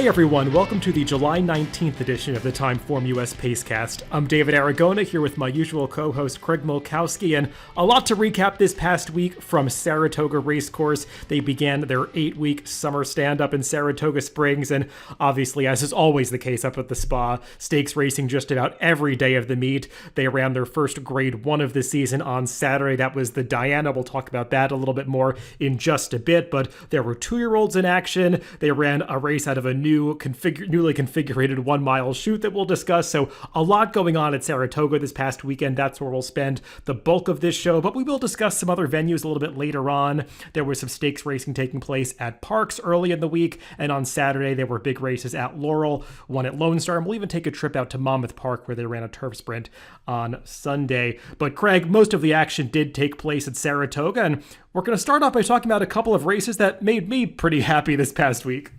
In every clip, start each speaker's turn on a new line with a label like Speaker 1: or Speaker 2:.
Speaker 1: Hi everyone, welcome to the July 19th edition of the TimeformUS Pacecast. I'm David Aragona here with my usual co-host Craig Mulkowski, and a lot to recap this past week from Saratoga Racecourse. They began their 8-week summer stand-up in Saratoga Springs, and obviously, as is always the case up at the spa, stakes racing just about every day of the meet. They ran their first Grade 1 of the season on Saturday. That was the Diana. We'll talk about that a little bit more in just a bit, but there were 2-year-olds in action. They ran a race out of a newly configured 1 mile chute that we'll discuss. So a lot going on at Saratoga this past weekend. That's where we'll spend the bulk of this show, but we will discuss some other venues a little bit later on. There was some stakes racing taking place at Parx early in the week, and on Saturday there were big races at Laurel, one at Lone Star, and we'll even take a trip out to Monmouth Park where they ran a turf sprint on Sunday. But Craig, most of the action did take place at Saratoga, and we're going to start off by talking about a couple of races that made me pretty happy this past week.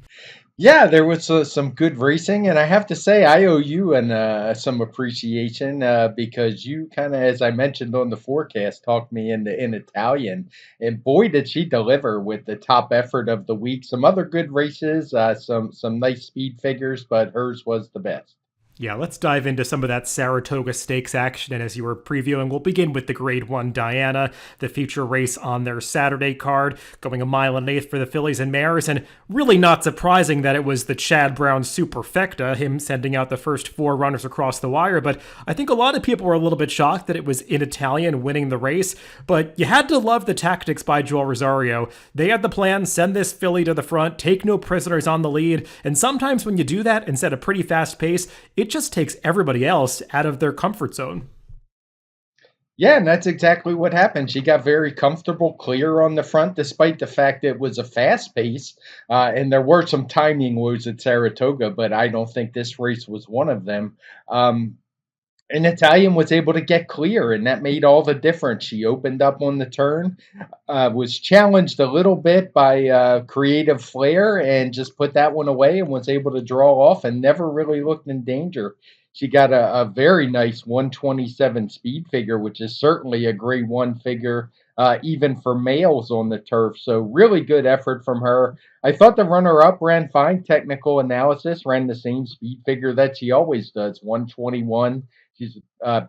Speaker 2: Yeah, there was some good racing, and I have to say I owe you some appreciation because you kind of, as I mentioned on the forecast, talked me in Italian, and boy did she deliver with the top effort of the week. Some other good races, some nice speed figures, but hers was the best.
Speaker 1: Yeah, let's dive into some of that Saratoga Stakes action. And as you were previewing, we'll begin with the Grade 1 Diana, the feature race on their Saturday card, going 1 1/8 miles for the fillies and mares. And really not surprising that it was the Chad Brown Superfecta, him sending out the first 4 runners across the wire. But I think a lot of people were a little bit shocked that it was in Italian winning the race. But you had to love the tactics by Joel Rosario. They had the plan, send this filly to the front, take no prisoners on the lead. And sometimes when you do that and set a pretty fast pace, it just takes everybody else out of their comfort zone.
Speaker 2: Yeah, and that's exactly what happened. She got very comfortable, clear on the front, despite the fact that it was a fast pace. And there were some timing woes at Saratoga, but I don't think this race was one of them. And Italian was able to get clear, and that made all the difference. She opened up on the turn, was challenged a little bit by Creative Flair, and just put that one away and was able to draw off and never really looked in danger. She got a very nice 127 speed figure, which is certainly a Grade 1 figure, even for males on the turf. So really good effort from her. I thought the runner-up ran fine. Technical analysis ran the same speed figure that she always does, 121. She's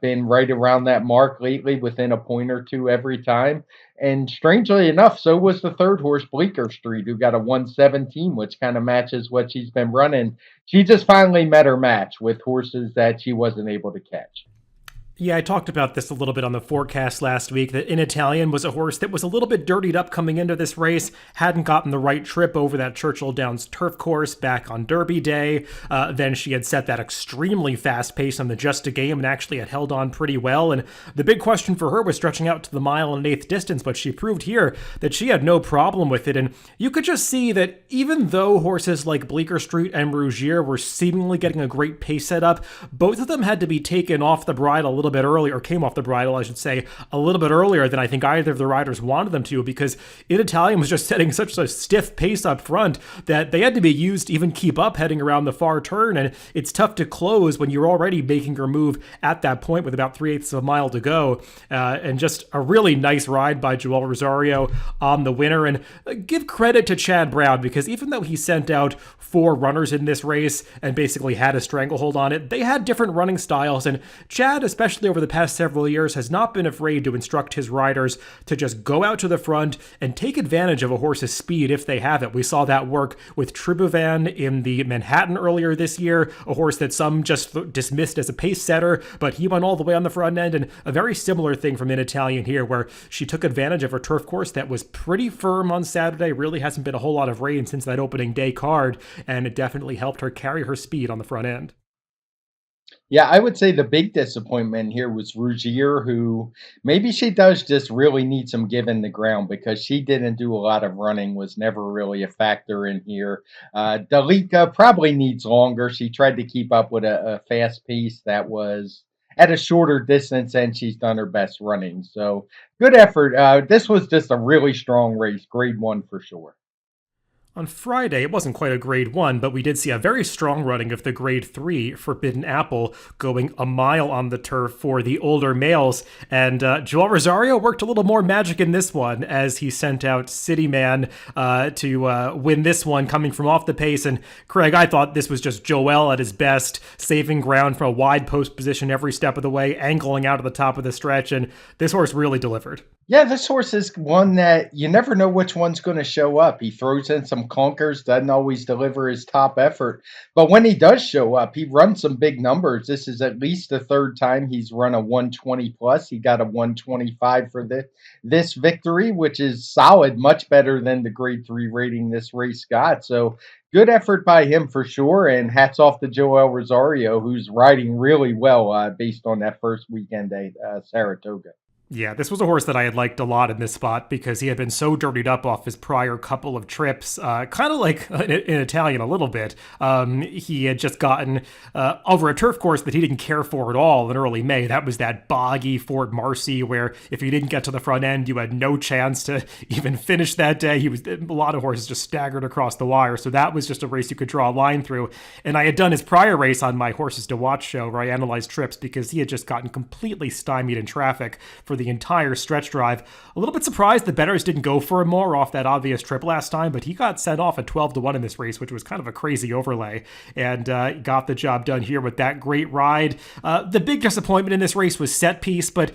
Speaker 2: been right around that mark lately, within a point or two every time. And strangely enough, so was the third horse, Bleecker Street, who got a 117, which kind of matches what she's been running. She just finally met her match with horses that she wasn't able to catch.
Speaker 1: Yeah, I talked about this a little bit on the forecast last week, that In Italian was a horse that was a little bit dirtied up coming into this race, hadn't gotten the right trip over that Churchill Downs turf course back on Derby Day. Then she had set that extremely fast pace on the Just a Game and actually had held on pretty well. And the big question for her was stretching out to the 1 1/8 distance, but she proved here that she had no problem with it. And you could just see that even though horses like Bleecker Street and Rougier were seemingly getting a great pace set up, both of them had to be taken off the bridle a little bit earlier, or came off the bridle, I should say, a little bit earlier than I think either of the riders wanted them to, because In Italian was just setting such a stiff pace up front that they had to be used to even keep up heading around the far turn, and it's tough to close when you're already making your move at that point with about 3/8 of a mile to go. And just a really nice ride by Joel Rosario on the winner. And give credit to Chad Brown, because even though he sent out 4 runners in this race and basically had a stranglehold on it, they had different running styles, and Chad, especially over the past several years, has not been afraid to instruct his riders to just go out to the front and take advantage of a horse's speed if they have it. We saw that work with Tribuvan in the Manhattan earlier this year, a horse that some just dismissed as a pace setter, but he went all the way on the front end. And a very similar thing from In Italian here, where she took advantage of her turf course that was pretty firm on Saturday. Really hasn't been a whole lot of rain since that opening day card, and it definitely helped her carry her speed on the front end.
Speaker 2: Yeah, I would say the big disappointment here was Rougier, who maybe she does just really need some give in the ground, because she didn't do a lot of running, was never really a factor in here. Dalika probably needs longer. She tried to keep up with a fast pace that was at a shorter distance, and she's done her best running. So good effort. This was just a really strong race, Grade 1 for sure.
Speaker 1: On Friday, it wasn't quite a grade 1, but we did see a very strong running of the grade 3 Forbidden Apple going a mile on the turf for the older males. And Joel Rosario worked a little more magic in this one as he sent out City Man to win this one coming from off the pace. And Craig, I thought this was just Joel at his best, saving ground from a wide post position every step of the way, angling out of the top of the stretch. And this horse really delivered.
Speaker 2: Yeah, this horse is one that you never know which one's going to show up. He throws in some clunkers, doesn't always deliver his top effort. But when he does show up, he runs some big numbers. This is at least the third time he's run a 120 plus. He got a 125 for this victory, which is solid, much better than the grade 3 rating this race got. So good effort by him for sure. And hats off to Joel Rosario, who's riding really well based on that first weekend at Saratoga.
Speaker 1: Yeah, this was a horse that I had liked a lot in this spot because he had been so dirtied up off his prior couple of trips, kind of like in Italian a little bit. He had just gotten over a turf course that he didn't care for at all in early May. That was that boggy Fort Marcy where if you didn't get to the front end, you had no chance to even finish that day. A lot of horses just staggered across the wire, so that was just a race you could draw a line through. And I had done his prior race on my Horses to Watch show where I analyzed trips because he had just gotten completely stymied in traffic for the entire stretch drive. A little bit surprised the bettors didn't go for him more off that obvious trip last time, but he got sent off at 12-1 in this race, which was kind of a crazy overlay, and got the job done here with that great ride. The big disappointment in this race was set piece, but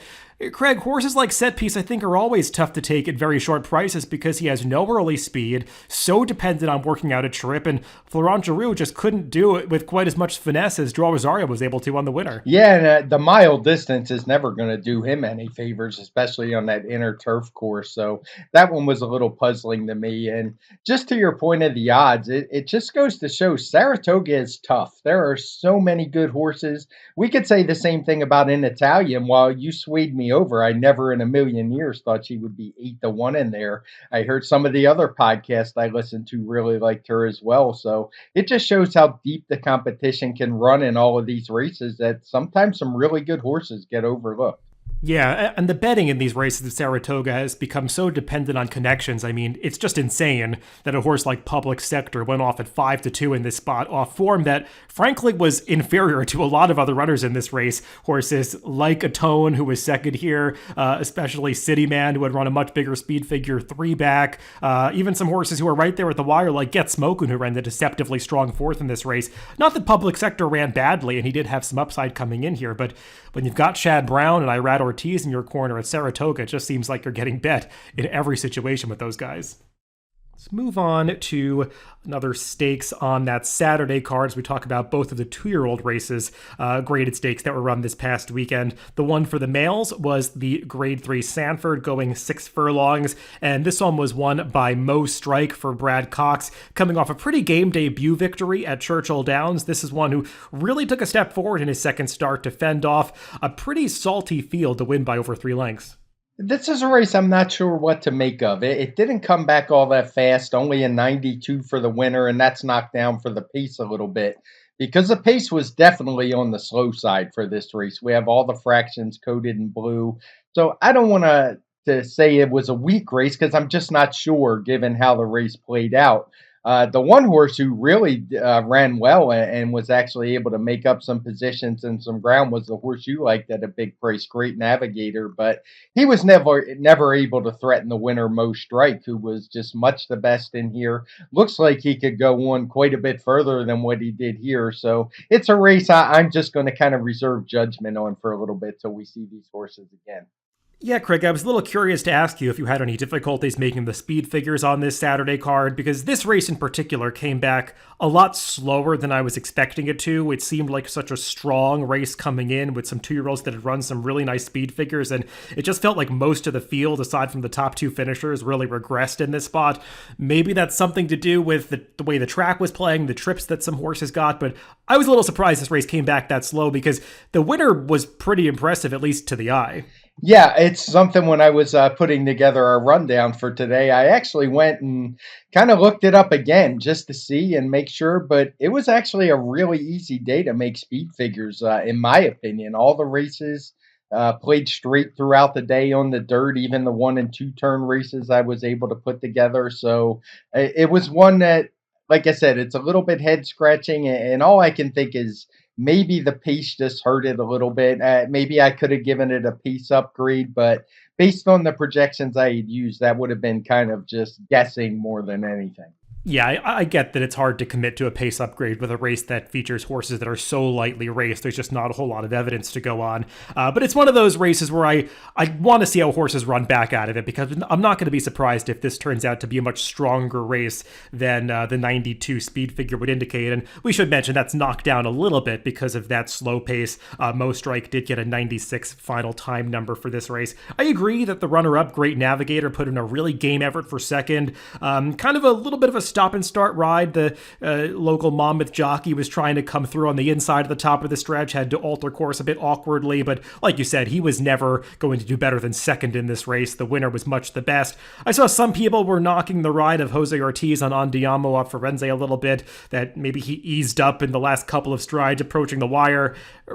Speaker 1: Craig, horses like Set Piece, I think, are always tough to take at very short prices because he has no early speed, so dependent on working out a trip, and Florent Giroux just couldn't do it with quite as much finesse as Joel Rosario was able to on the winner.
Speaker 2: Yeah, and the mile distance is never going to do him any favors, especially on that inner turf course. So that one was a little puzzling to me. And just to your point of the odds, it just goes to show Saratoga is tough. There are so many good horses. We could say the same thing about In Italian. While you swayed me over, I never in a million years thought she would be 8-1 in there. I heard some of the other podcasts I listened to really liked her as well. So it just shows how deep the competition can run in all of these races, that sometimes some really good horses get overlooked.
Speaker 1: Yeah, and the betting in these races at Saratoga has become so dependent on connections. I mean, it's just insane that a horse like Public Sector went off at 5-2 in this spot off form that, frankly, was inferior to a lot of other runners in this race. Horses like Atone, who was second here, especially City Man, who had run a much bigger speed figure 3 back. Even some horses who were right there at the wire, like Get Smokin', who ran the deceptively strong 4th in this race. Not that Public Sector ran badly, and he did have some upside coming in here, but when you've got Chad Brown and Irad Ortiz in your corner at Saratoga, it just seems like you're getting bet in every situation with those guys. Let's move on to another stakes on that Saturday card as we talk about both of the 2-year-old races, graded stakes that were run this past weekend. The one for the males was the Grade 3 Sanford going 6 furlongs, and this one was won by Mo Strike for Brad Cox, coming off a pretty game debut victory at Churchill Downs. This is one who really took a step forward in his second start to fend off a pretty salty field to win by over 3 lengths.
Speaker 2: This is a race I'm not sure what to make of. It didn't come back all that fast, only a 92 for the winner, and that's knocked down for the pace a little bit because the pace was definitely on the slow side for this race. We have all the fractions coded in blue. So I don't want to say it was a weak race because I'm just not sure given how the race played out. The one horse who really ran well and was actually able to make up some positions and some ground was the horse you liked at a big price, Great Navigator. But he was never able to threaten the winner, Mo Strike, who was just much the best in here. Looks like he could go on quite a bit further than what he did here. So it's a race I'm just going to kind of reserve judgment on for a little bit till we see these horses again.
Speaker 1: Yeah, Craig, I was a little curious to ask you if you had any difficulties making the speed figures on this Saturday card, because this race in particular came back a lot slower than I was expecting it to. It seemed like such a strong race coming in with some 2-year-olds that had run some really nice speed figures, and it just felt like most of the field, aside from the top 2 finishers, really regressed in this spot. Maybe that's something to do with the way the track was playing, the trips that some horses got, but I was a little surprised this race came back that slow because the winner was pretty impressive, at least to the eye.
Speaker 2: Yeah, it's something when I was putting together our rundown for today, I actually went and kind of looked it up again just to see and make sure, but it was actually a really easy day to make speed figures, in my opinion. All the races Played straight throughout the day on the dirt, even the 1 and 2 turn races I was able to put together. So it was one that, like I said, it's a little bit head scratching, and all I can think is maybe the pace just hurt it a little bit. Maybe I could have given it a pace upgrade, but based on the projections I had used, that would have been kind of just guessing more than anything.
Speaker 1: Yeah, I get that it's hard to commit to a pace upgrade with a race that features horses that are so lightly raced. There's just not a whole lot of evidence to go on. But it's one of those races where I want to see how horses run back out of it, because I'm not going to be surprised if this turns out to be a much stronger race than the 92 speed figure would indicate. And we should mention that's knocked down a little bit because of that slow pace. Mo Strike did get a 96 final time number for this race. I agree that the runner-up, Great Navigator, put in a really game effort for second. Kind of a little bit of a stop and start ride. The local Monmouth jockey was trying to come through on the inside of the top of the stretch, had to alter course a bit awkwardly, but like you said, he was never going to do better than second in this race. The winner was much the best. I saw some people were knocking the ride of Jose Ortiz on Andiamo off Firenze a little bit, that maybe he eased up in the last couple of strides approaching the wire.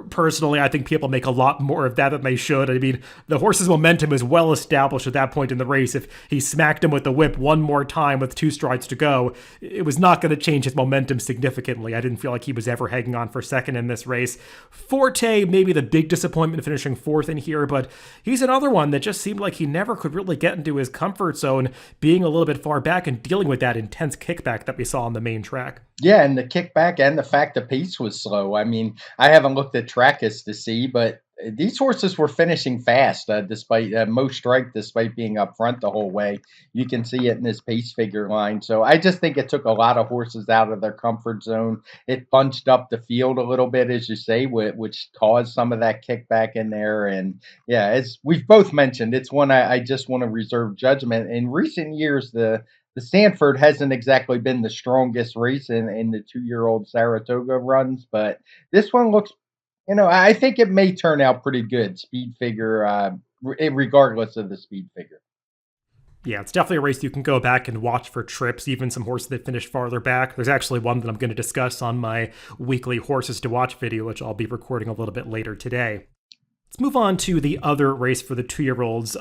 Speaker 1: Personally, I think people make a lot more of that than they should. I mean, the horse's momentum is well established at that point in the race. If he smacked him with the whip one more time with 2 strides to go, it was not going to change his momentum significantly. I didn't feel like he was ever hanging on for second in this race. Forte, maybe the big disappointment, finishing 4th in here, but he's another one that just seemed like he never could really get into his comfort zone, being a little bit far back and dealing with that intense kickback that we saw on the main track.
Speaker 2: Yeah, and the kickback and the fact the pace was slow. I mean, I haven't looked at Trackus to see, but these horses were finishing fast, despite Most Strike, despite being up front the whole way. You can see it in this pace figure line. So I just think it took a lot of horses out of their comfort zone. It bunched up the field a little bit, as you say, which caused some of that kickback in there. And yeah, as we've both mentioned, it's one I just want to reserve judgment. In recent years, the Sanford hasn't exactly been the strongest race in the 2-year-old Saratoga runs, but this one looks, I think it may turn out pretty good speed figure, regardless of the speed figure.
Speaker 1: Yeah, it's definitely a race you can go back and watch for trips, even some horses that finish farther back. There's actually one that I'm going to discuss on my weekly Horses to Watch video, which I'll be recording a little bit later today. Let's move on to the other race for the 2-year-olds,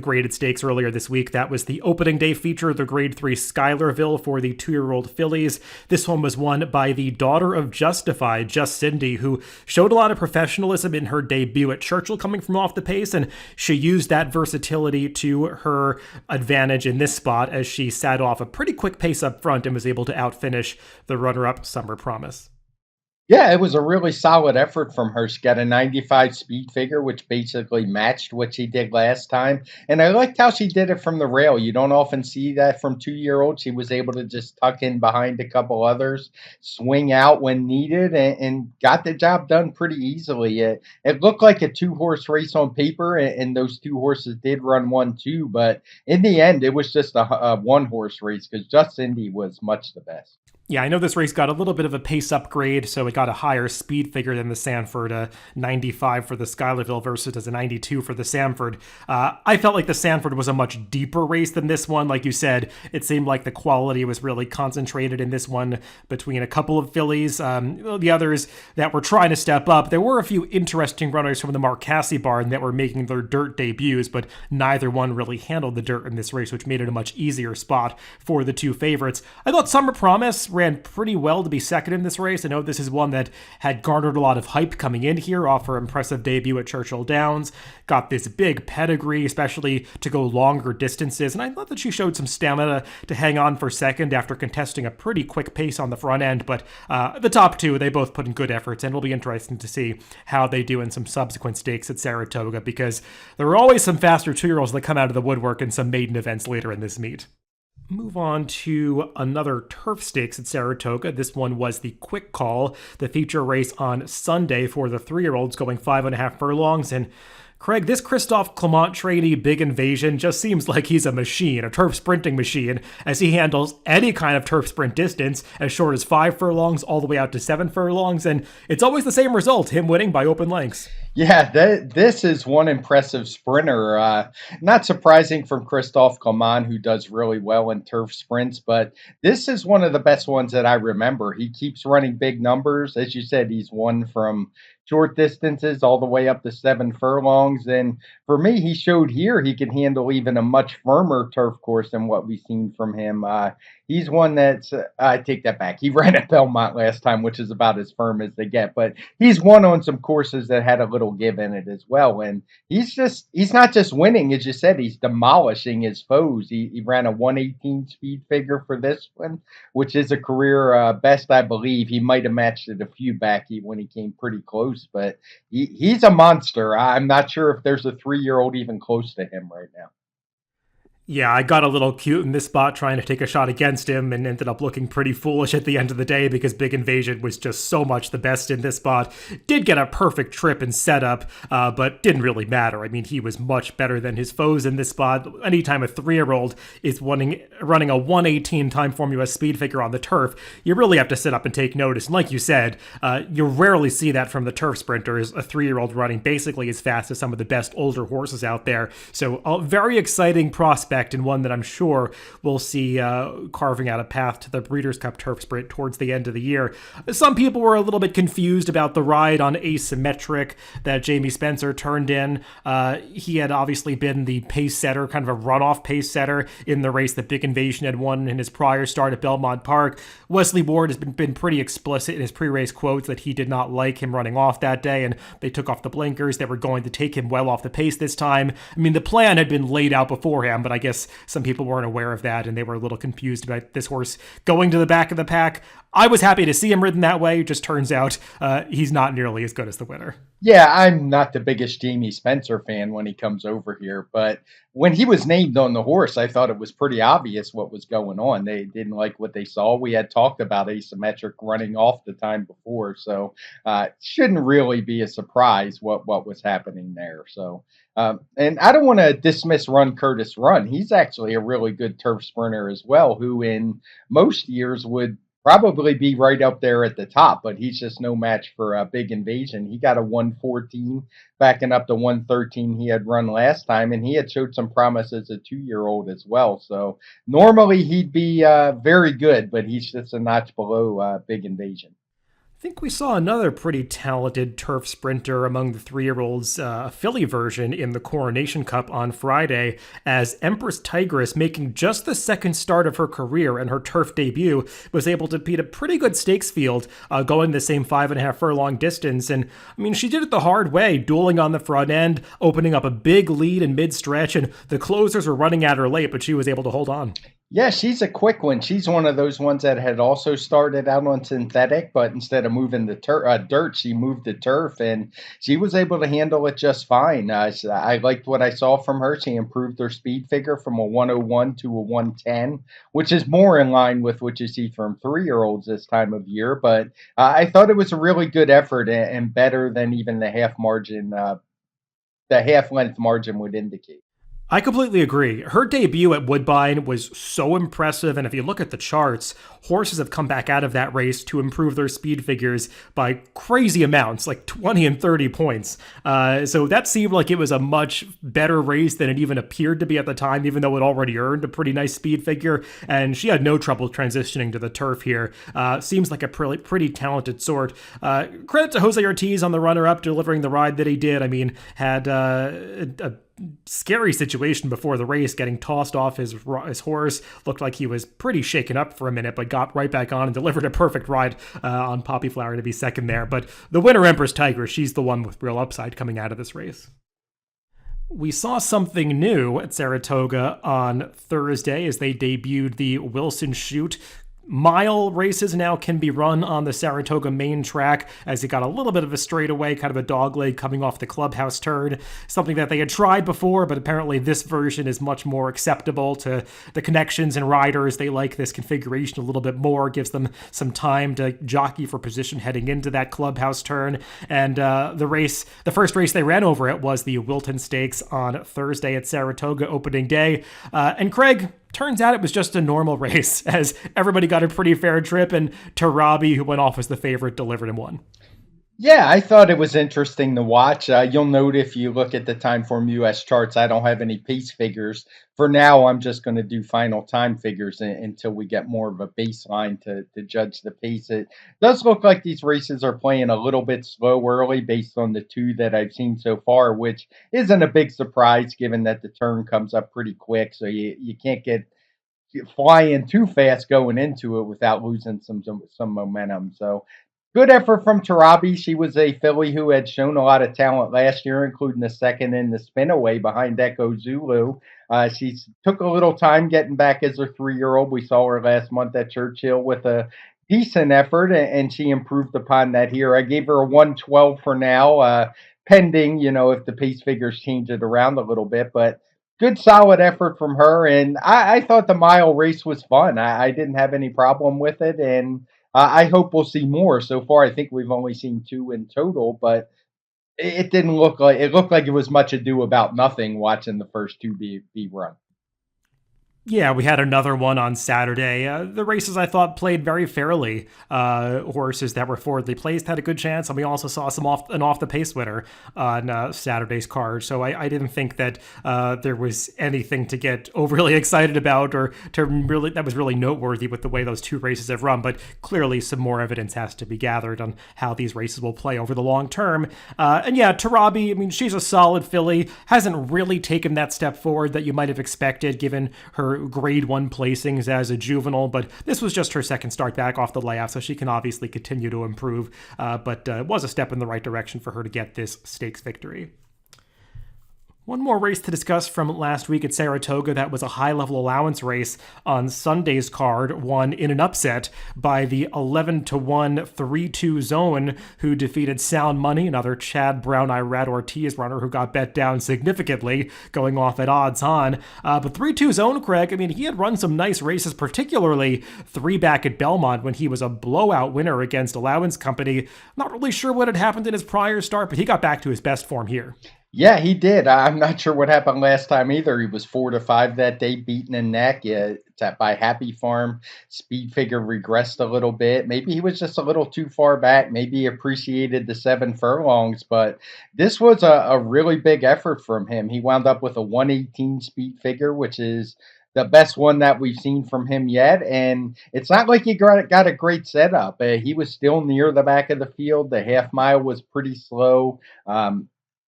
Speaker 1: graded stakes earlier this week. That was the opening day feature, the Grade 3 Schuylerville for the 2-year-old fillies. This one was won by the daughter of Justified, Just Cindy, who showed a lot of professionalism in her debut at Churchill coming from off the pace, and she used that versatility to her advantage in this spot as she sat off a pretty quick pace up front and was able to outfinish the runner-up Summer Promise.
Speaker 2: Yeah, it was a really solid effort from her. She got a 95 speed figure, which basically matched what she did last time. And I liked how she did it from the rail. You don't often see that from 2-year-olds. She was able to just tuck in behind a couple others, swing out when needed, and got the job done pretty easily. It looked like a 2-horse race on paper, and those 2 horses did run 1-2. But in the end, it was just a 1-horse race because Just Cindy was much the best.
Speaker 1: Yeah, I know this race got a little bit of a pace upgrade, so it got a higher speed figure than the Sanford, a 95 for the Schuylerville versus a 92 for the Sanford. I felt like the Sanford was a much deeper race than this one. Like you said, it seemed like the quality was really concentrated in this one between a couple of fillies. The others that were trying to step up, there were a few interesting runners from the Marcassi barn that were making their dirt debuts, but neither one really handled the dirt in this race, which made it a much easier spot for the 2 favorites. I thought Summer Promise ran pretty well to be second in this race. I know this is one that had garnered a lot of hype coming in here off her impressive debut at Churchill Downs. Got this big pedigree, especially to go longer distances, and I thought that she showed some stamina to hang on for second after contesting a pretty quick pace on the front end, but the top 2, they both put in good efforts, and it'll be interesting to see how they do in some subsequent stakes at Saratoga, because there are always some faster 2-year-olds that come out of the woodwork in some maiden events later in this meet. Move on to another turf stakes at Saratoga. This one was the Quick Call, the feature race on Sunday for the 3-year-olds going 5.5 furlongs. And Craig, this Christophe Clement trainee Big Invasion just seems like he's a machine, a turf sprinting machine, as he handles any kind of turf sprint distance as short as 5 furlongs all the way out to 7 furlongs. And it's always the same result, him winning by open lengths.
Speaker 2: Yeah, this is one impressive sprinter. Not surprising from Christophe Coman, who does really well in turf sprints, but this is one of the best ones that I remember. He keeps running big numbers. As you said, he's won from short distances all the way up to 7 furlongs. And for me, he showed here he can handle even a much firmer turf course than what we've seen from him. He's one that's, I take that back. He ran at Belmont last time, which is about as firm as they get, but he's won on some courses that had a little give in it as well. And he's not just winning, as you said, he's demolishing his foes. He ran a 118 speed figure for this one, which is a career best, I believe. He might have matched it a few back when he came pretty close, but he's a monster. I'm not sure if there's a 3-year-old even close to him right now.
Speaker 1: Yeah, I got a little cute in this spot trying to take a shot against him and ended up looking pretty foolish at the end of the day because Big Invasion was just so much the best in this spot. Did get a perfect trip and setup, but didn't really matter. I mean, he was much better than his foes in this spot. Anytime a 3-year-old is running a 118 TimeformUS speed figure on the turf, you really have to sit up and take notice. And like you said, you rarely see that from the turf sprinters, a 3-year-old running basically as fast as some of the best older horses out there. So a very exciting prospect, and one that I'm sure we'll see carving out a path to the Breeders' Cup Turf Sprint towards the end of the year. Some people were a little bit confused about the ride on Asymmetric that Jamie Spencer turned in. He had obviously been the pace setter, kind of a runoff pace setter in the race that Big Invasion had won in his prior start at Belmont Park. Wesley Ward has been pretty explicit in his pre-race quotes that he did not like him running off that day, and they took off the blinkers. They were going to take him well off the pace this time. I mean, the plan had been laid out beforehand, but I guess some people weren't aware of that and they were a little confused about this horse going to the back of the pack. I was happy to see him ridden that way. It just turns out he's not nearly as good as the winner.
Speaker 2: Yeah, I'm not the biggest Jamie Spencer fan when he comes over here, but when he was named on the horse, I thought it was pretty obvious what was going on. They didn't like what they saw. We had talked about Asymmetric running off the time before, so shouldn't really be a surprise what was happening there. So, and I don't want to dismiss Run Curtis Run. He's actually a really good turf sprinter as well, who in most years would probably be right up there at the top, but he's just no match for a Big Invasion. He got a 114 backing up the 113 he had run last time, and he had showed some promise as a 2-year-old as well. So normally he'd be very good, but he's just a notch below Big Invasion.
Speaker 1: I think we saw another pretty talented turf sprinter among the 3-year-olds, filly version in the Coronation Cup on Friday, as Empress Tigress, making just the second start of her career and her turf debut, was able to beat a pretty good stakes field, going the same 5.5 furlong distance. And I mean, she did it the hard way, dueling on the front end, opening up a big lead in mid-stretch, and the closers were running at her late, but she was able to hold on.
Speaker 2: Yeah, she's a quick one. She's one of those ones that had also started out on synthetic, but instead of moving the dirt, she moved the turf, and she was able to handle it just fine. I liked what I saw from her. She improved her speed figure from a 101 to a 110, which is more in line with what you see from 3-year-olds this time of year. But I thought it was a really good effort and better than even the half length margin would indicate.
Speaker 1: I completely agree. Her debut at Woodbine was so impressive, and if you look at the charts, horses have come back out of that race to improve their speed figures by crazy amounts, like 20 and 30 points. So that seemed like it was a much better race than it even appeared to be at the time, even though it already earned a pretty nice speed figure, and she had no trouble transitioning to the turf here. Seems like a pretty talented sort. Credit to Jose Ortiz on the runner-up, delivering the ride that he did. I mean, had a scary situation before the race, getting tossed off his horse. Looked like he was pretty shaken up for a minute, but got right back on and delivered a perfect ride on Poppy Flower to be second there. But the winner, Empress Tigress, she's the one with real upside coming out of this race. We saw something new at Saratoga on Thursday as they debuted the Wilson Chute. Mile races now can be run on the Saratoga main track, as it got a little bit of a straightaway, kind of a dogleg coming off the clubhouse turn. Something that they had tried before, but apparently this version is much more acceptable to the connections and riders. They like this configuration a little bit more, gives them some time to jockey for position heading into that clubhouse turn. And the first race they ran over it was the Wilton Stakes on Thursday at Saratoga opening day. And Craig, turns out it was just a normal race, as everybody got a pretty fair trip, and Tarabi, who went off as the favorite, delivered him one.
Speaker 2: Yeah, I thought it was interesting to watch. You'll note if you look at the Timeform US charts, I don't have any pace figures. For now, I'm just going to do final time figures until we get more of a baseline to judge the pace. It does look like these races are playing a little bit slow early based on the two that I've seen so far, which isn't a big surprise given that the turn comes up pretty quick. So you can't get flying too fast going into it without losing some momentum. So good effort from Tarabi. She was a filly who had shown a lot of talent last year, including the second in the spinaway behind Echo Zulu. She took a little time getting back as a 3 year old. We saw her last month at Churchill with a decent effort, and she improved upon that here. I gave her a 112 for now, pending, if the pace figures change it around a little bit. But good solid effort from her, and I thought the mile race was fun. I didn't have any problem with it, and I hope we'll see more. So far, I think we've only seen two in total, but it didn't look like it was much ado about nothing watching the first two be run.
Speaker 1: Yeah, we had another one on Saturday. The races I thought played very fairly. Horses that were forwardly placed had a good chance, and we also saw an off the pace winner on Saturday's card. So I didn't think that there was anything to get overly excited about, or to really that was really noteworthy with the way those two races have run. But clearly, some more evidence has to be gathered on how these races will play over the long term. And yeah, Tarabi, I mean, she's a solid filly. Hasn't really taken that step forward that you might have expected given her grade one placings as a juvenile, but this was just her second start back off the layoff, so she can obviously continue to improve. But it was a step in the right direction for her to get this stakes victory. One more race to discuss from last week at Saratoga. That was a high-level allowance race on Sunday's card, won in an upset by the 11-1 3-2 zone, who defeated Sound Money, another Chad Brown Eye Rat Ortiz runner who got bet down significantly, going off at odds on. But 3-2 zone, Craig, I mean, he had run some nice races, particularly three back at Belmont when he was a blowout winner against Allowance Company. Not really sure what had happened in his prior start, but he got back to his best form here.
Speaker 2: Yeah, he did. I'm not sure what happened last time either. He was 4-5 that day, beaten in neck. Yeah, by Happy Farm. Speed figure regressed a little bit. Maybe he was just a little too far back. Maybe he appreciated the 7 furlongs, but this was a really big effort from him. He wound up with a 118 speed figure, which is the best one that we've seen from him yet. And it's not like he got a great setup. He was still near the back of the field. The half mile was pretty slow.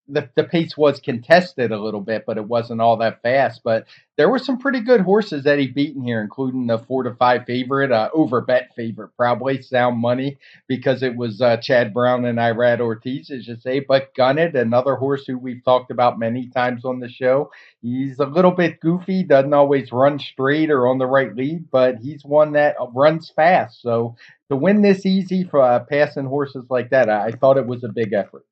Speaker 2: The pace was contested a little bit, but it wasn't all that fast. But there were some pretty good horses that he beat in here, including the 4-5 favorite, over bet favorite, probably Sound Money, because it was Chad Brown and Irad Ortiz, as you say. But Gunnet, another horse who we've talked about many times on the show, he's a little bit goofy, doesn't always run straight or on the right lead, but he's one that runs fast. So to win this easy for passing horses like that, I thought it was a big effort.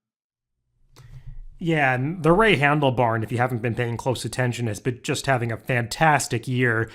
Speaker 1: Yeah, and the Ray Handlebarn, if you haven't been paying close attention, has been just having a fantastic year.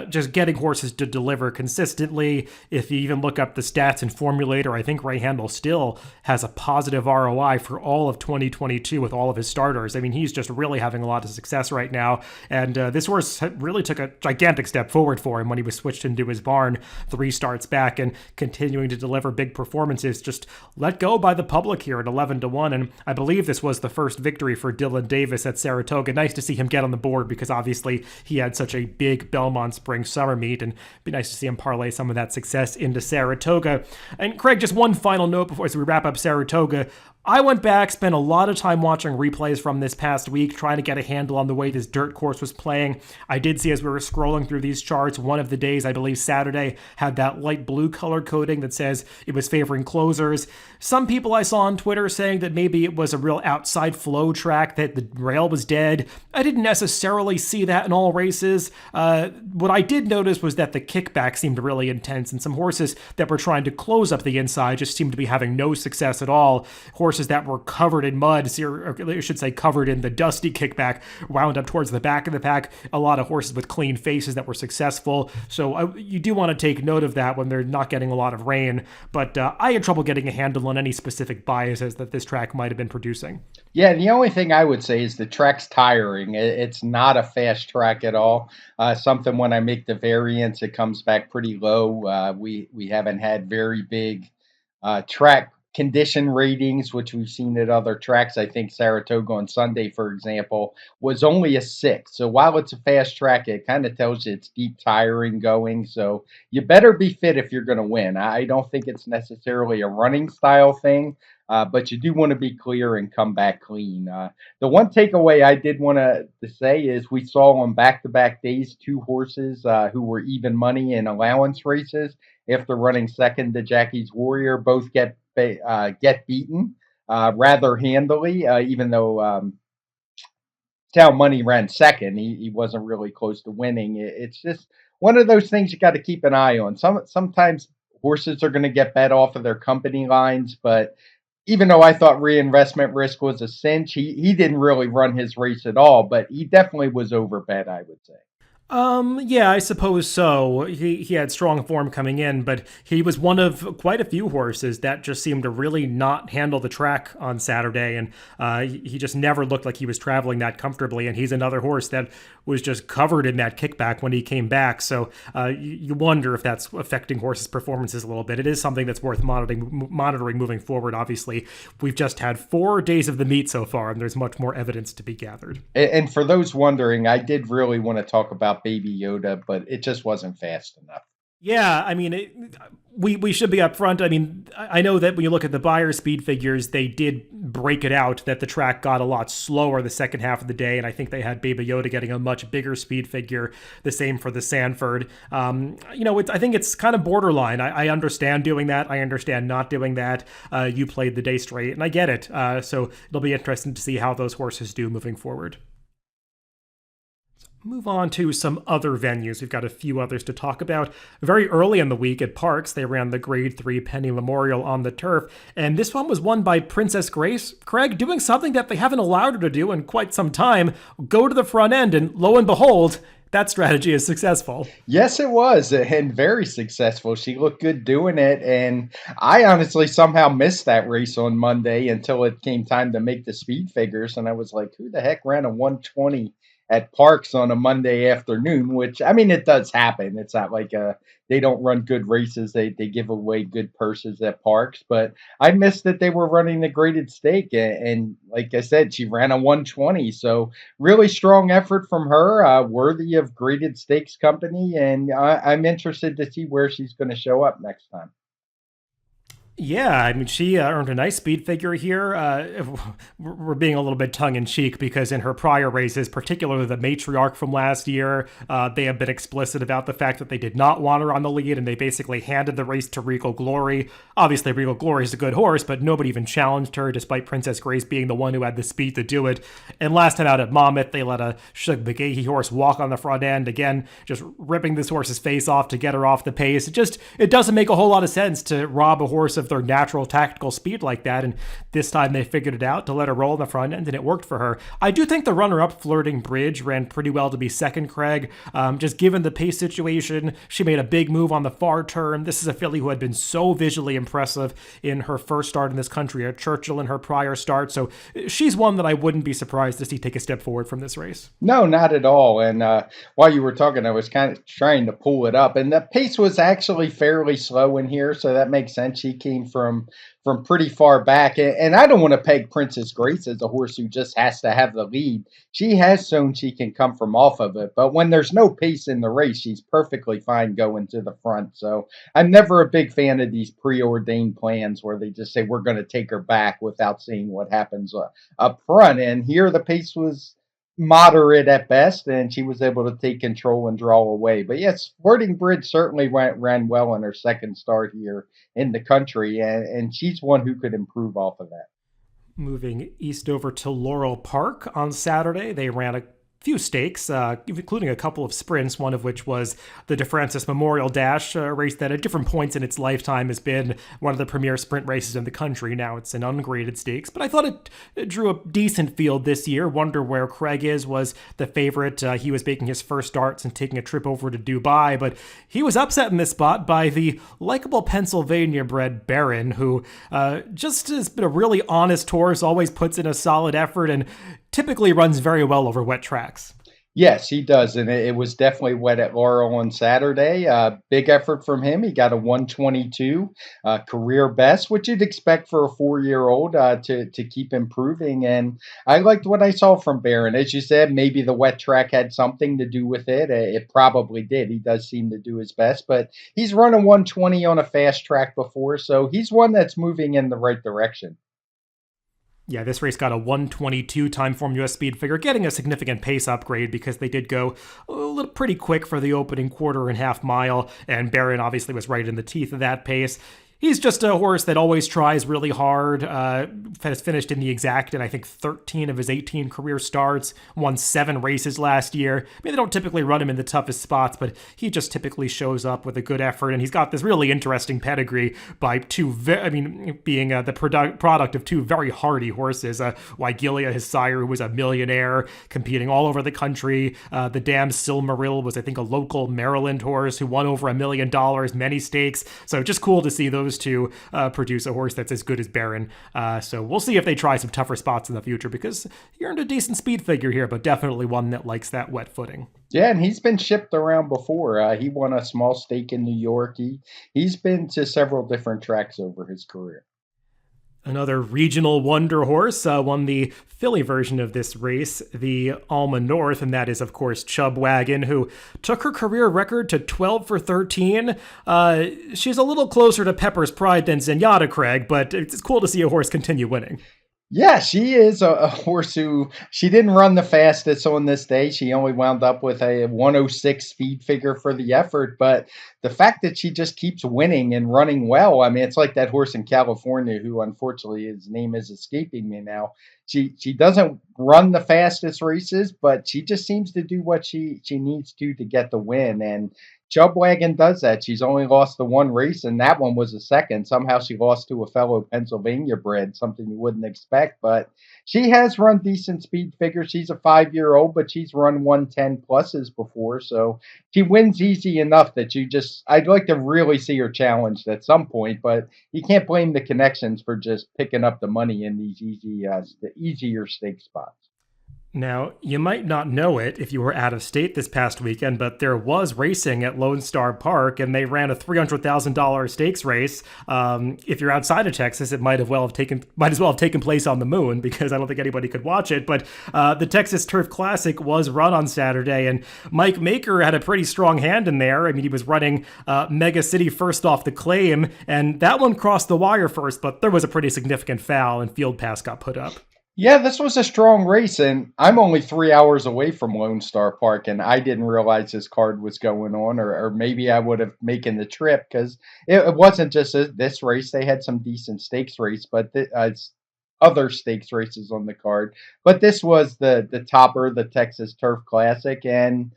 Speaker 1: Just getting horses to deliver consistently. If you even look up the stats in Formulator, I think Ray Handle still has a positive ROI for all of 2022 with all of his starters. I mean, he's just really having a lot of success right now. And this horse really took a gigantic step forward for him when he was switched into his barn 3 starts back and continuing to deliver big performances. Just let go by the public here at 11-1. And I believe this was the first victory for Dylan Davis at Saratoga. Nice to see him get on the board because obviously he had such a big Belmont Spring Summer meet, and it'd be nice to see him parlay some of that success into Saratoga. And Craig, just one final note before as we wrap up Saratoga. I went back, spent a lot of time watching replays from this past week, trying to get a handle on the way this dirt course was playing. I did see as we were scrolling through these charts, one of the days, I believe Saturday, had that light blue color coding that says it was favoring closers. Some people I saw on Twitter saying that maybe it was a real outside flow track, that the rail was dead. I didn't necessarily see that in all races. What I did notice was that the kickback seemed really intense, and some horses that were trying to close up the inside just seemed to be having no success at all. Horses that were covered in mud, or I should say covered in the dusty kickback, wound up towards the back of the pack. A lot of horses with clean faces that were successful. So you do want to take note of that when they're not getting a lot of rain. But I had trouble getting a handle on any specific biases that this track might have been producing.
Speaker 2: Yeah, the only thing I would say is the track's tiring. It's not a fast track at all. Something when I make the variance, it comes back pretty low. We haven't had very big track condition ratings, which we've seen at other tracks. I think Saratoga on Sunday, for example, was only a 6. So while it's a fast track, it kind of tells you it's deep tiring going. So you better be fit if you're going to win. I don't think it's necessarily a running style thing, but you do want to be clear and come back clean. The one takeaway I did want to say is we saw on back-to-back days 2 horses who were even money in allowance races after running second to Jackie's Warrior. Both get beaten rather handily, even though Sal Money ran second. He wasn't really close to winning. It's just one of those things you got to keep an eye on. Sometimes horses are going to get bet off of their company lines, but even though I thought reinvestment risk was a cinch, he didn't really run his race at all, but he definitely was overbet, I would say.
Speaker 1: Yeah, I suppose so. He had strong form coming in, but he was one of quite a few horses that just seemed to really not handle the track on Saturday, and he just never looked like he was traveling that comfortably, and he's another horse that was just covered in that kickback when he came back, so you wonder if that's affecting horses' performances a little bit. It is something that's worth monitoring moving forward, obviously. We've just had 4 days of the meet so far, and there's much more evidence to be gathered.
Speaker 2: And for those wondering, I did really want to talk about Baby Yoda, but it just wasn't fast enough.
Speaker 1: Yeah, I mean, we should be upfront. I mean, I know that when you look at the Beyer speed figures, they did break it out that the track got a lot slower the second half of the day, and I think they had Baby Yoda getting a much bigger speed figure. The same for the Sanford. I think it's kind of borderline. I understand doing that. I understand not doing that. You played the day straight, and I get it. So it'll be interesting to see how those horses do moving forward. Move on to some other venues. We've got a few others to talk about. Very early in the week at Parx, they ran the Grade 3 Penny Memorial on the turf, and this one was won by Princess Grace. Craig, doing something that they haven't allowed her to do in quite some time, go to the front end, and lo and behold, that strategy is successful.
Speaker 2: Yes, it was, and very successful. She looked good doing it, and I honestly somehow missed that race on Monday until it came time to make the speed figures, and I was like, who the heck ran a 120 at Parx on a Monday afternoon? Which, I mean, it does happen. It's not like they don't run good races. They give away good purses at Parx, but I missed that they were running the graded stake, and like I said, she ran a 120, so really strong effort from her, worthy of graded stakes company, and I'm interested to see where she's going to show up next time.
Speaker 1: Yeah, I mean, she earned a nice speed figure here. We're being a little bit tongue-in-cheek because in her prior races, particularly the matriarch from last year, they have been explicit about the fact that they did not want her on the lead, and they basically handed the race to Regal Glory. Obviously, Regal Glory is a good horse, but nobody even challenged her, despite Princess Grace being the one who had the speed to do it. And last time out at Monmouth, they let a Shug McGahee horse walk on the front end, again, just ripping this horse's face off to get her off the pace. It doesn't make a whole lot of sense to rob a horse of their natural tactical speed like that, and this time they figured it out to let her roll in the front end, and it worked for her. I do think the runner-up, Flirting Bridge, ran pretty well to be second, Craig. Just given the pace situation, she made a big move on the far turn. This is a filly who had been so visually impressive in her first start in this country at Churchill in her prior start, so she's one that I wouldn't be surprised to see take a step forward from this race.
Speaker 2: No, not at all. And while you were talking, I was kind of trying to pull it up, and the pace was actually fairly slow in here, so that makes sense. She came from pretty far back, and I don't want to peg Princess Grace as a horse who just has to have the lead. She has shown she can come from off of it, but when there's no pace in the race, she's perfectly fine going to the front. So I'm never a big fan of these preordained plans where they just say we're going to take her back without seeing what happens up front. And here the pace was moderate at best, and she was able to take control and draw away. But yes, Flirting Bridge certainly ran well in her second start here in the country, and she's one who could improve off of that.
Speaker 1: Moving east over to Laurel Park on Saturday, they ran a few stakes, including a couple of sprints, one of which was the DeFrancis Memorial Dash, a race that at different points in its lifetime has been one of the premier sprint races in the country. Now it's an ungraded stakes, but I thought it drew a decent field this year. Wonder Where Craig was the favorite. He was making his first starts and taking a trip over to Dubai, but he was upset in this spot by the likable Pennsylvania-bred Baron, who just has been a really honest horse, always puts in a solid effort, and typically runs very well over wet tracks.
Speaker 2: Yes, he does, and it was definitely wet at Laurel on Saturday. Big effort from him. He got a 122 career best, which you'd expect for a 4-year-old to keep improving. And I liked what I saw from Barron. As you said, maybe the wet track had something to do with it. It probably did. He does seem to do his best, but he's run a 120 on a fast track before, so he's one that's moving in the right direction.
Speaker 1: Yeah, this race got a 122 Timeform US speed figure, getting a significant pace upgrade because they did go a little pretty quick for the opening quarter and half mile, and Barron obviously was right in the teeth of that pace. He's just a horse that always tries really hard. Has finished in the exact in, I think, 13 of his 18 career starts. Won 7 races last year. I mean, they don't typically run him in the toughest spots, but he just typically shows up with a good effort. And he's got this really interesting pedigree by being the product of two very hardy horses. Wigilia, his sire, who was a millionaire, competing all over the country. The Dam Silmaril was, I think, a local Maryland horse who won over $1 million, many stakes. So just cool to see those two produce a horse that's as good as Barron. So we'll see if they try some tougher spots in the future, because he earned a decent speed figure here, but definitely one that likes that wet footing.
Speaker 2: Yeah, and he's been shipped around before. He won a small stake in New York. He's been to several different tracks over his career.
Speaker 1: Another regional wonder horse won the filly version of this race, the Alma North, and that is, of course, Chub Wagon, who took her career record to 12 for 13. She's a little closer to Pepper's Pride than Zenyatta, Craig, but it's cool to see a horse continue winning.
Speaker 2: Yeah, she is a horse who she didn't run the fastest on this day. She only wound up with a 106 speed figure for the effort. But the fact that she just keeps winning and running well, I mean, it's like that horse in California who, unfortunately, his name is escaping me now. She doesn't run the fastest races, but she just seems to do what she needs to get the win. And Chub Wagon does that. She's only lost the one race, and that one was a second. Somehow she lost to a fellow Pennsylvania bred, something you wouldn't expect. But she has run decent speed figures. She's a 5-year-old, but she's run 110 pluses before. So she wins easy enough that I'd like to really see her challenged at some point. But you can't blame the connections for just picking up the money in these the easier stake spots.
Speaker 1: Now, you might not know it if you were out of state this past weekend, but there was racing at Lone Star Park, and they ran a $300,000 stakes race. If you're outside of Texas, it might as well have taken place on the moon, because I don't think anybody could watch it. But the Texas Turf Classic was run on Saturday, and Mike Maker had a pretty strong hand in there. I mean, he was running Mega City first off the claim, and that one crossed the wire first, but there was a pretty significant foul, and Field Pass got put up.
Speaker 2: Yeah, this was a strong race, and I'm only 3 hours away from Lone Star Park, and I didn't realize this card was going on, or maybe I would have making the trip, because it wasn't just this race. They had some decent stakes race, but other stakes races on the card. But this was the topper, the Texas Turf Classic, and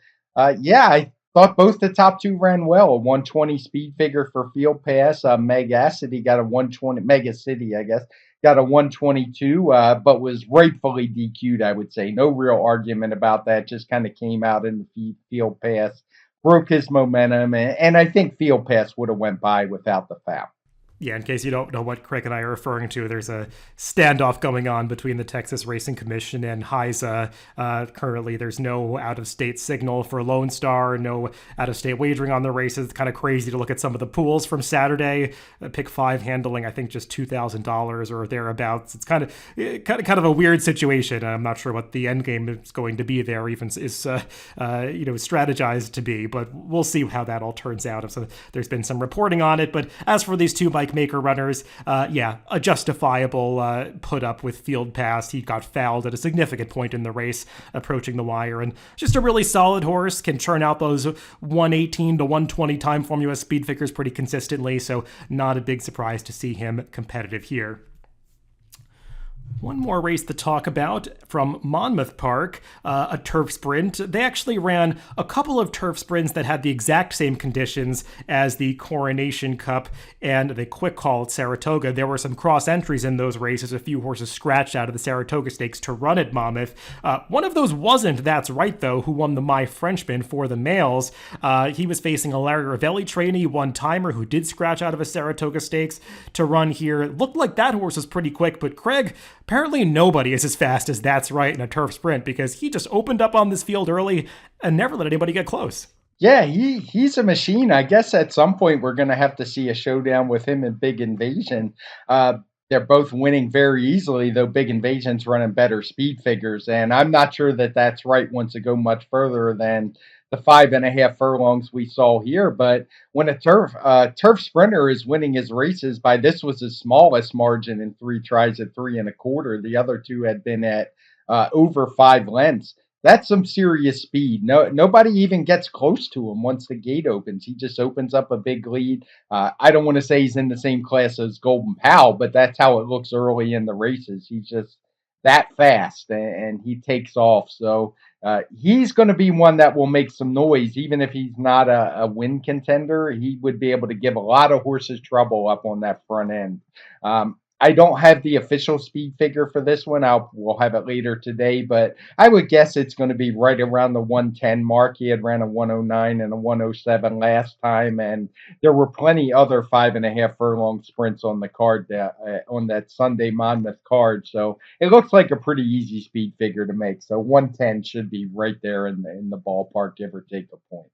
Speaker 2: yeah, I thought both the top two ran well. A 120 speed figure for Field Pass. Mega City got a 120. Mega City, I guess, got a 122, but was rightfully DQ'd, I would say. No real argument about that. Just kind of came out in the Field Pass, broke his momentum, and I think Field Pass would have went by without the foul.
Speaker 1: Yeah, in case you don't know what Craig and I are referring to, there's a standoff going on between the Texas Racing Commission and HISA. Currently, there's no out-of-state signal for Lone Star, no out-of-state wagering on the races. It's kind of crazy to look at some of the pools from Saturday. Pick 5 handling, I think, just $2,000 or thereabouts. It's kind of a weird situation. I'm not sure what the end game is going to be there, even is strategized to be, but we'll see how that all turns out. So there's been some reporting on it, but as for these two Mike Maker runners, a justifiable put up with Field Pass. He got fouled at a significant point in the race, approaching the wire, and just a really solid horse, can churn out those 118 to 120 Timeform US speed figures pretty consistently, so not a big surprise to see him competitive here. One more race to talk about from Monmouth Park, a turf sprint. They actually ran a couple of turf sprints that had the exact same conditions as the Coronation Cup and the Quick Call at Saratoga. There were some cross entries in those races, a few horses scratched out of the Saratoga Stakes to run at Monmouth. One of those wasn't That's Right, though, who won the My Frenchman for the males. He was facing a Larry Ravelli trainee, one-timer, who did scratch out of a Saratoga Stakes to run here. It looked like that horse was pretty quick, but Craig, apparently nobody is as fast as That's Right in a turf sprint, because he just opened up on this field early and never let anybody get close.
Speaker 2: Yeah, he's a machine. I guess at some point we're going to have to see a showdown with him and Big Invasion. They're both winning very easily, though Big Invasion's running better speed figures, and I'm not sure that That's Right wants to go much further than the 5.5 furlongs we saw here. But when a turf sprinter is winning his races by, this was his smallest margin in 3 tries at 3.25. The other two had been at over 5 lengths. That's some serious speed. Nobody even gets close to him once the gate opens. He just opens up a big lead. I don't want to say he's in the same class as Golden Pal, but that's how it looks early in the races. He's just that fast, and he takes off. So he's going to be one that will make some noise, even if he's not a win contender. He would be able to give a lot of horses trouble up on that front end. I don't have the official speed figure for this one. We'll have it later today, but I would guess it's going to be right around the 110 mark. He had ran a 109 and a 107 last time, and there were plenty other 5.5 furlong sprints on the card on that Sunday Monmouth card. So it looks like a pretty easy speed figure to make. So 110 should be right there in the ballpark, give or take a point.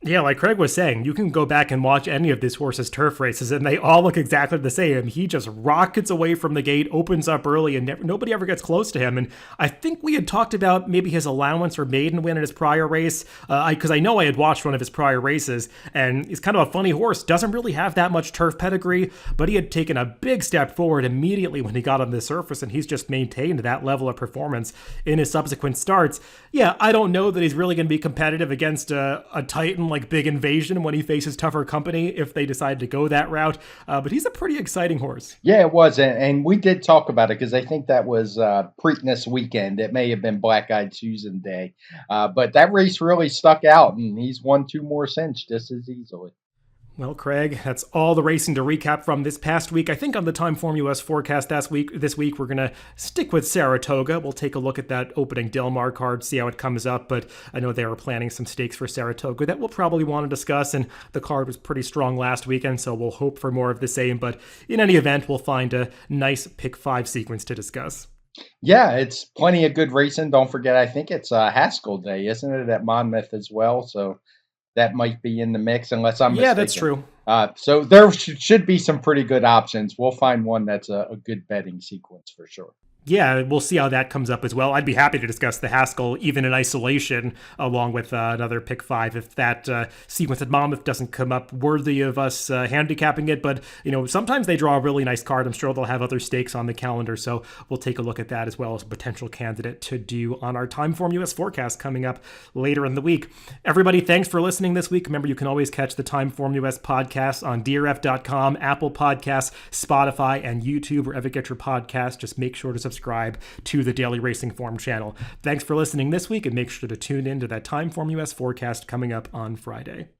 Speaker 1: Yeah, like Craig was saying, you can go back and watch any of these horses' turf races, and they all look exactly the same. He just rockets away from the gate, opens up early, and nobody ever gets close to him. And I think we had talked about maybe his Allowance or maiden win in his prior race, because I know I had watched one of his prior races, and he's kind of a funny horse. Doesn't really have that much turf pedigree, but he had taken a big step forward immediately when he got on the surface, and he's just maintained that level of performance in his subsequent starts. Yeah, I don't know that he's really going to be competitive against a Titan like Big Invasion when he faces tougher company if they decide to go that route. But he's a pretty exciting horse.
Speaker 2: Yeah, it was. And we did talk about it because I think that was Preakness weekend. It may have been Black Eyed Susan Day. But that race really stuck out, and he's won 2 more since just as easily.
Speaker 1: Well, Craig, that's all the racing to recap from this past week. I think on the TimeformUS forecast this week, we're going to stick with Saratoga. We'll take a look at that opening Del Mar card, see how it comes up. But I know they were planning some stakes for Saratoga that we'll probably want to discuss. And the card was pretty strong last weekend, so we'll hope for more of the same. But in any event, we'll find a nice pick 5 sequence to discuss.
Speaker 2: Yeah, it's plenty of good racing. Don't forget, I think it's Haskell Day, isn't it, at Monmouth as well? So that might be in the mix, unless I'm mistaken.
Speaker 1: Yeah, that's true.
Speaker 2: So there should be some pretty good options. We'll find one that's a good betting sequence for sure.
Speaker 1: Yeah, we'll see how that comes up as well. I'd be happy to discuss the Haskell even in isolation, along with another pick 5 if that sequence at Monmouth doesn't come up worthy of us handicapping it. But, sometimes they draw a really nice card. I'm sure they'll have other stakes on the calendar, so we'll take a look at that as well as a potential candidate to do on our TimeformUS forecast coming up later in the week. Everybody, thanks for listening this week. Remember, you can always catch the TimeformUS podcast on DRF.com, Apple Podcasts, Spotify, and YouTube, wherever you get your podcast. Just make sure to subscribe to the Daily Racing Form channel. Thanks for listening this week, and make sure to tune in to that TimeformUS forecast coming up on Friday.